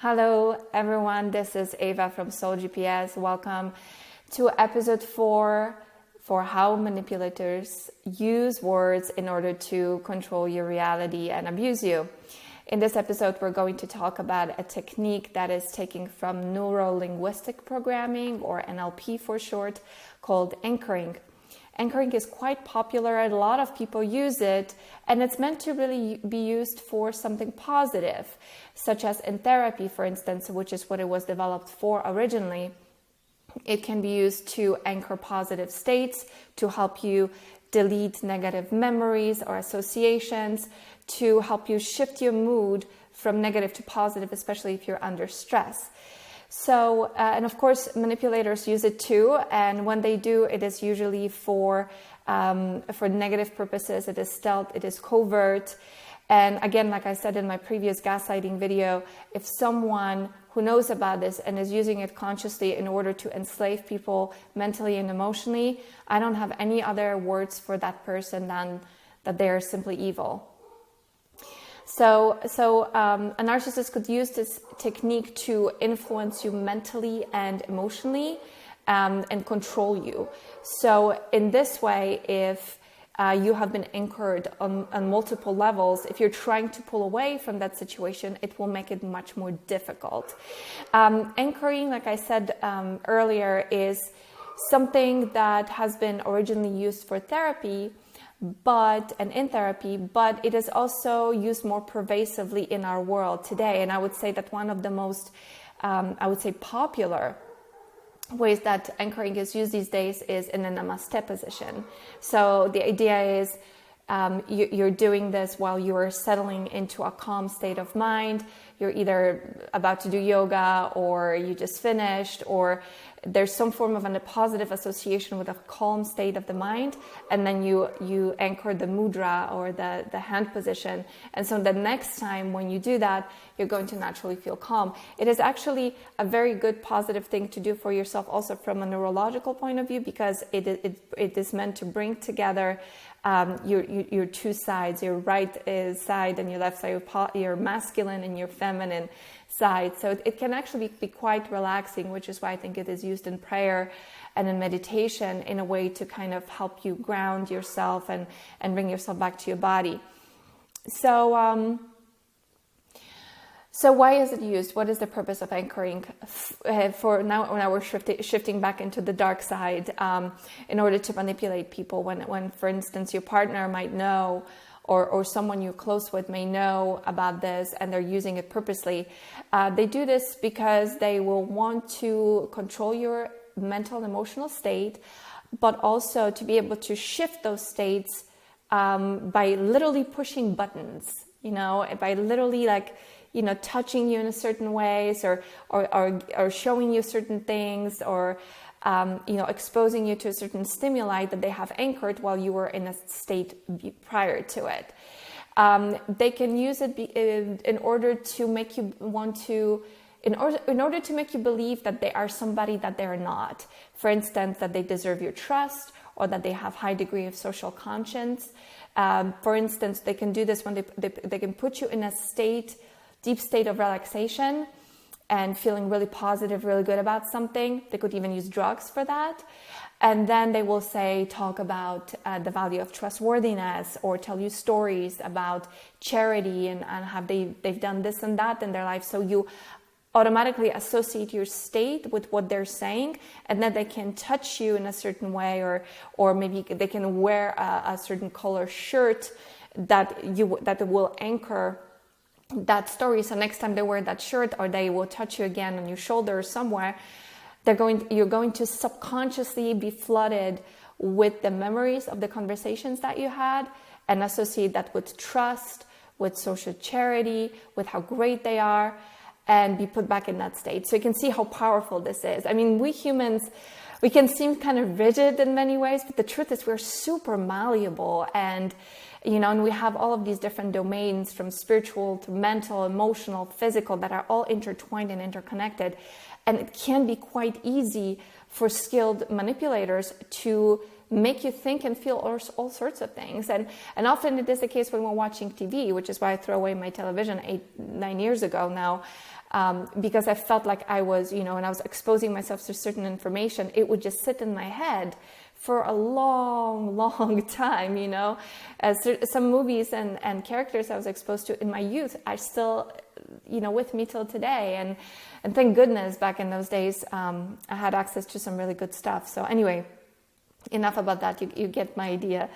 Hello everyone, this is Ava from Soul GPS. Welcome to episode 4 for how manipulators use words in order to control your reality and abuse you. In this episode, we're going to talk about a technique that is taken from neuro-linguistic programming, or NLP for short, called anchoring. Anchoring is quite popular, and a lot of people use it, and it's meant to really be used for something positive, such as in therapy, for instance, which is what it was developed for originally. It can be used to anchor positive states, to help you delete negative memories or associations, to help you shift your mood from negative to positive, especially if you're under stress. So, and of course, manipulators use it too, and when they do, it is usually for negative purposes. It is stealth, it is covert, and again, like I said in my previous gaslighting video, if someone who knows about this and is using it consciously in order to enslave people mentally and emotionally, I don't have any other words for that person than that they are simply evil. So a narcissist could use this technique to influence you mentally and emotionally and control you. So in this way, if you have been anchored on multiple levels, if you're trying to pull away from that situation, it will make it much more difficult. Anchoring, like I said earlier, is something that has been originally used for therapy, but it is also used more pervasively in our world today. And I would say that one of the most, popular ways that anchoring is used these days is in a namaste position. So the idea is you're doing this while you're settling into a calm state of mind. You're either about to do yoga, or you just finished, or there's some form of a positive association with a calm state of the mind, and then you anchor the mudra or the hand position. And so the next time when you do that, you're going to naturally feel calm. It is actually a very good positive thing to do for yourself, also from a neurological point of view, because it is meant to bring together your two sides, your right side and your left side, your masculine and your feminine side. So it can actually be quite relaxing, which is why I think it is used in prayer and in meditation in a way to kind of help you ground yourself and bring yourself back to your body. So why is it used? What is the purpose of anchoring? For now we're shifting back into the dark side, in order to manipulate people. When, for instance, your partner might know, or someone you're close with may know about this, and they're using it purposely. They do this because they will want to control your mental and emotional state, but also to be able to shift those states by literally pushing buttons, by literally touching you in a certain ways, or showing you certain things, or exposing you to a certain stimuli that they have anchored while you were in a state prior to it. They can use it in order to make you in order to make you believe that they are somebody that they're not. For instance, that they deserve your trust, or that they have high degree of social conscience. For instance, they can do this when they can put you in a deep state of relaxation and feeling really positive, really good about something. They could even use drugs for that. And then they will talk about the value of trustworthiness, or tell you stories about charity and how they've done this and that in their life. So you automatically associate your state with what they're saying, and then they can touch you in a certain way, or maybe they can wear a certain color shirt that will anchor that story. So next time they wear that shirt, or they will touch you again on your shoulder or somewhere, you're going to subconsciously be flooded with the memories of the conversations that you had, and associate that with trust, with social charity, with how great they are, and be put back in that state. So you can see how powerful this is. I mean, we humans, we can seem kind of rigid in many ways, but the truth is we're super malleable, and we have all of these different domains, from spiritual to mental, emotional, physical, that are all intertwined and interconnected. And it can be quite easy for skilled manipulators to make you think and feel all sorts of things. And often it is the case when we're watching TV, which is why I threw away my television 8-9 years ago now. because I felt like I was, when I was exposing myself to certain information, it would just sit in my head for a long, long time, As some movies and characters I was exposed to in my youth are still, with me till today. And thank goodness back in those days, I had access to some really good stuff. So anyway, enough about that. You get my idea.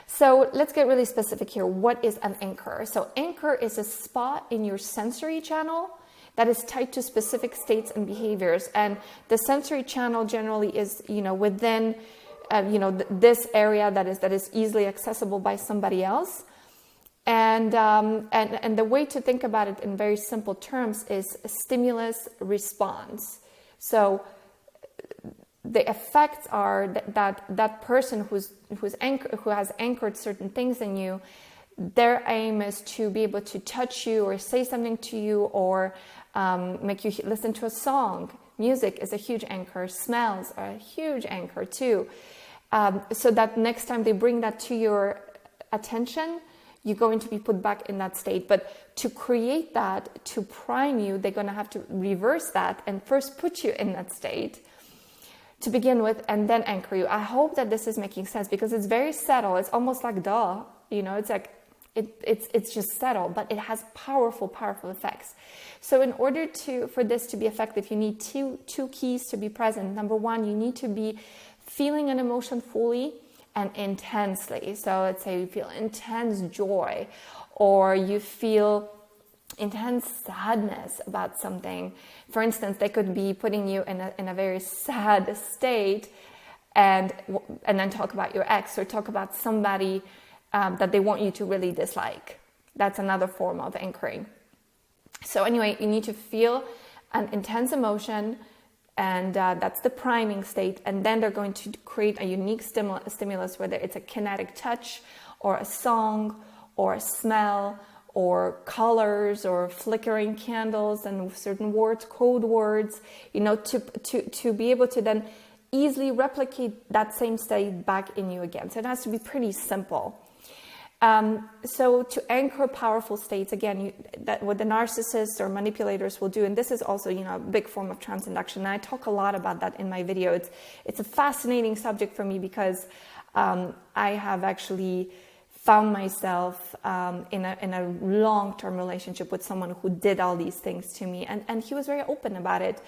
So let's get really specific here. What is an anchor? So anchor is a spot in your sensory channel that is tied to specific states and behaviors. And the sensory channel generally is, within this area that is easily accessible by somebody else. And the way to think about it in very simple terms is stimulus response. So the effects are that person who has anchored certain things in you, their aim is to be able to touch you or say something to you or make you listen to a song. Music is a huge anchor. Smells are a huge anchor too. So that next time they bring that to your attention, you're going to be put back in that state. But to create that, to prime you, they're going to have to reverse that and first put you in that state to begin with, and then anchor you. I hope that this is making sense because it's very subtle. It's almost like duh, it's like it's just subtle, but it has powerful effects. So in order for this to be effective, you need two keys to be present. Number one, you need to be feeling an emotion fully and intensely. So let's say you feel intense joy, or you feel intense sadness about something. For instance, they could be putting you in a very sad state, and then talk about your ex or talk about somebody that they want you to really dislike. That's another form of anchoring. So anyway, you need to feel an intense emotion, and that's the priming state. And then they're going to create a unique stimulus, whether it's a kinetic touch or a song or a smell or colors or flickering candles and certain words, code words, to be able to then easily replicate that same state back in you again. So it has to be pretty simple. So to anchor powerful states, again, what the narcissists or manipulators will do, and this is also, a big form of transinduction, and I talk a lot about that in my video. It's a fascinating subject for me because I have actually found myself in a long-term relationship with someone who did all these things to me, and he was very open about it,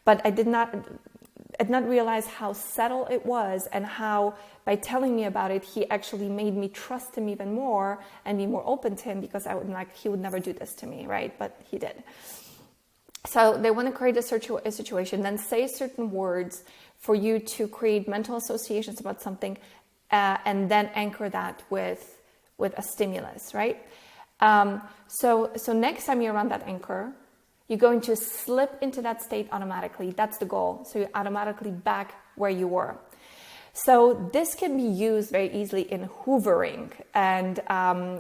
but I did not realize how subtle it was, and how by telling me about it, he actually made me trust him even more and be more open to him, because he would never do this to me, right? But he did. So they want to create a situation, then say certain words for you to create mental associations about something, and then anchor that with a stimulus, right? So next time you're around that anchor, you're going to slip into that state automatically. That's the goal. So you're automatically back where you were. So this can be used very easily in hoovering, and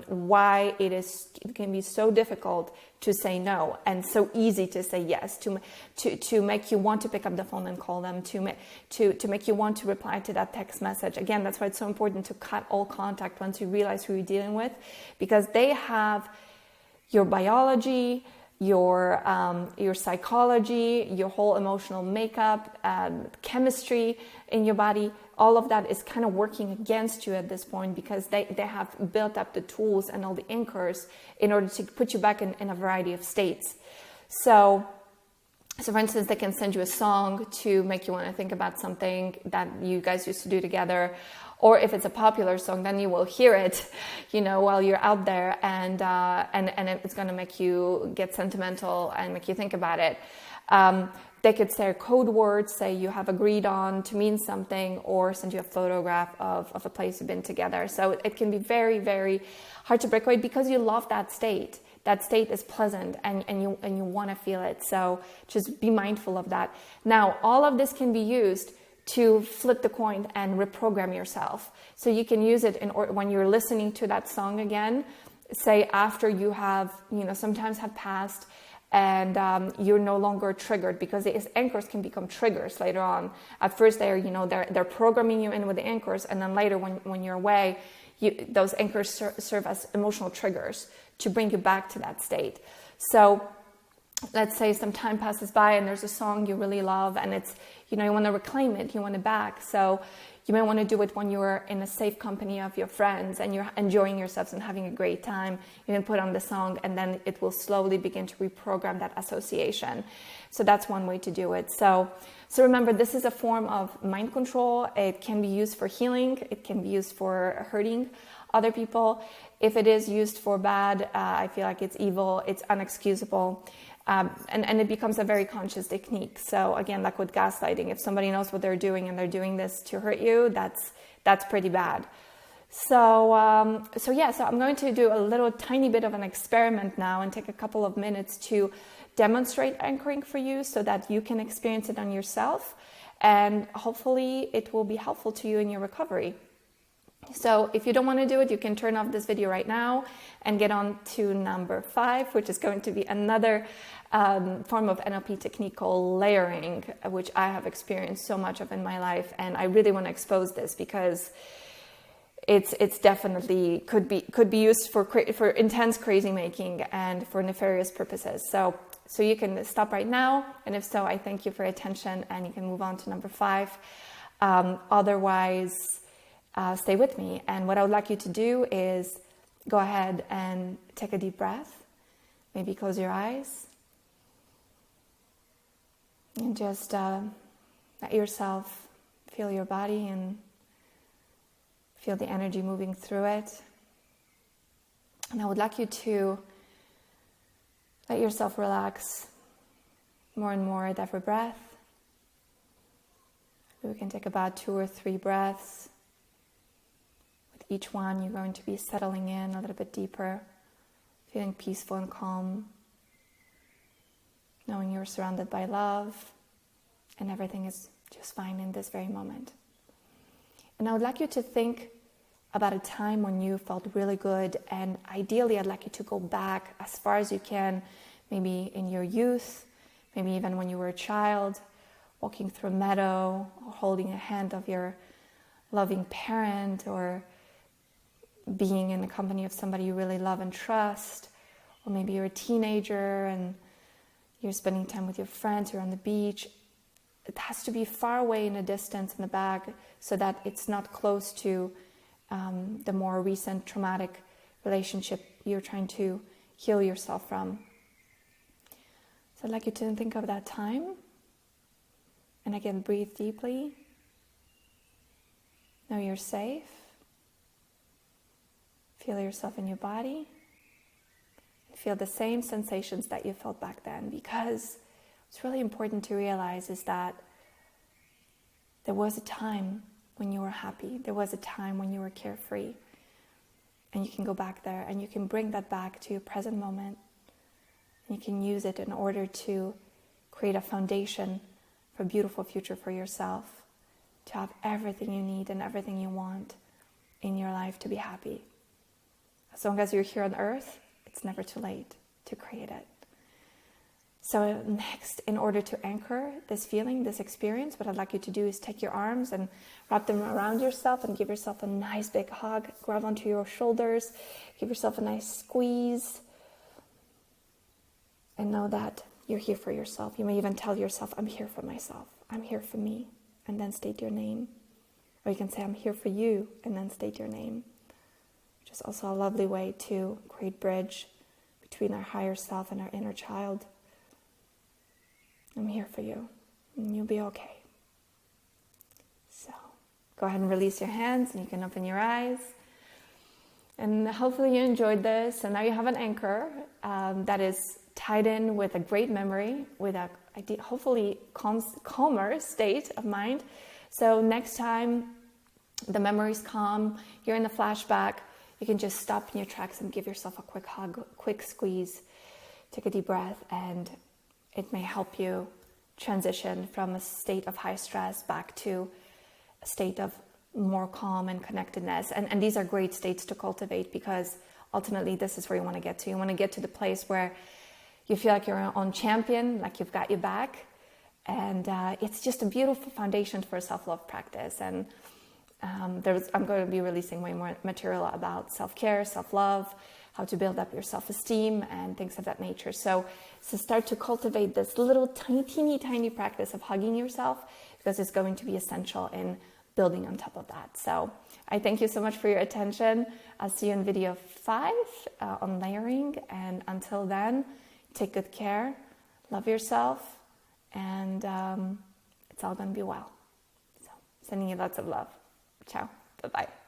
why it can be so difficult to say no and so easy to say yes, to make you want to pick up the phone and call them, to make you want to reply to that text message. Again, that's why it's so important to cut all contact once you realize who you're dealing with, because they have your biology, your psychology, your whole emotional makeup, chemistry in your body. All of that is kind of working against you at this point, because they have built up the tools and all the anchors in order to put you back in a variety of states. So for instance, they can send you a song to make you want to think about something that you guys used to do together. Or if it's a popular song, then you will hear it, while you're out there, and it's going to make you get sentimental and make you think about it. They could say code words, say you have agreed on to mean something, or send you a photograph of a place you've been together. So it can be very, very hard to break away, because you love that state. That state is pleasant, and you want to feel it. So just be mindful of that. Now, all of this can be used to flip the coin and reprogram yourself. So you can use it when you're listening to that song again, say after you have, sometimes have passed, and you're no longer triggered, because these anchors can become triggers later on. At first they're programming you in with the anchors, and then later when you're away, those anchors serve as emotional triggers to bring you back to that state. So let's say some time passes by and there's a song you really love and it's, you want to reclaim it, you want it back. So you may want to do it when you're in a safe company of your friends and you're enjoying yourselves and having a great time. You can put on the song and then it will slowly begin to reprogram that association. So that's one way to do it. So remember, this is a form of mind control. It can be used for healing. It can be used for hurting other people. If it is used for bad, I feel like it's evil, it's unexcusable. And it becomes a very conscious technique. So again, like with gaslighting, if somebody knows what they're doing and they're doing this to hurt you, that's pretty bad. So I'm going to do a little tiny bit of an experiment now and take a couple of minutes to demonstrate anchoring for you so that you can experience it on yourself. And hopefully it will be helpful to you in your recovery. So if you don't want to do it, you can turn off this video right now and get on to number 5, which is going to be another form of NLP technique called layering, which I have experienced so much of in my life. And I really want to expose this because it's definitely could be used for intense crazy making and for nefarious purposes. So you can stop right now. And if so, I thank you for your attention and you can move on to number 5. Otherwise, stay with me. And what I would like you to do is go ahead and take a deep breath. Maybe close your eyes. And just let yourself feel your body and feel the energy moving through it. And I would like you to let yourself relax more and more at every breath. We can take about 2 or 3 breaths. Each one, you're going to be settling in a little bit deeper, feeling peaceful and calm, knowing you're surrounded by love and everything is just fine in this very moment. And I would like you to think about a time when you felt really good, and ideally I'd like you to go back as far as you can, maybe in your youth, maybe even when you were a child, walking through a meadow, or holding a hand of your loving parent, or being in the company of somebody you really love and trust, or maybe you're a teenager and you're spending time with your friends, you're on the beach. It has to be far away in a distance in the back so that it's not close to the more recent traumatic relationship you're trying to heal yourself from. So I'd like you to think of that time, and again, breathe deeply. Know you're safe. Feel yourself in your body. Feel the same sensations that you felt back then, because what's really important to realize is that there was a time when you were happy. There was a time when you were carefree. And you can go back there and you can bring that back to your present moment. And you can use it in order to create a foundation for a beautiful future for yourself, to have everything you need and everything you want in your life to be happy. As long as you're here on earth, it's never too late to create it. So next, in order to anchor this feeling, this experience, what I'd like you to do is take your arms and wrap them around yourself and give yourself a nice big hug. Grab onto your shoulders, give yourself a nice squeeze, and know that you're here for yourself. You may even tell yourself, I'm here for myself. I'm here for me, and then state your name. Or you can say, I'm here for you, and then state your name. Which is also a lovely way to create bridge between our higher self and our inner child. I'm here for you, and you'll be okay. So, go ahead and release your hands, and you can open your eyes. And hopefully you enjoyed this, and now you have an anchor that is tied in with a great memory, with a hopefully calmer state of mind. So next time the memory's calm, you're in a flashback, you can just stop in your tracks and give yourself a quick hug, quick squeeze, take a deep breath, and it may help you transition from a state of high stress back to a state of more calm and connectedness. And these are great states to cultivate, because ultimately this is where you want to get to. You want to get to the place where you feel like you're your own champion, like you've got your back. And it's just a beautiful foundation for a self-love practice. And I'm going to be releasing way more material about self-care, self-love, how to build up your self-esteem and things of that nature. So start to cultivate this little tiny practice of hugging yourself, because it's going to be essential in building on top of that. So I thank you so much for your attention. I'll see you in video 5 on layering. And until then, take good care, love yourself, and it's all going to be well. So sending you lots of love. Ciao. Bye-bye.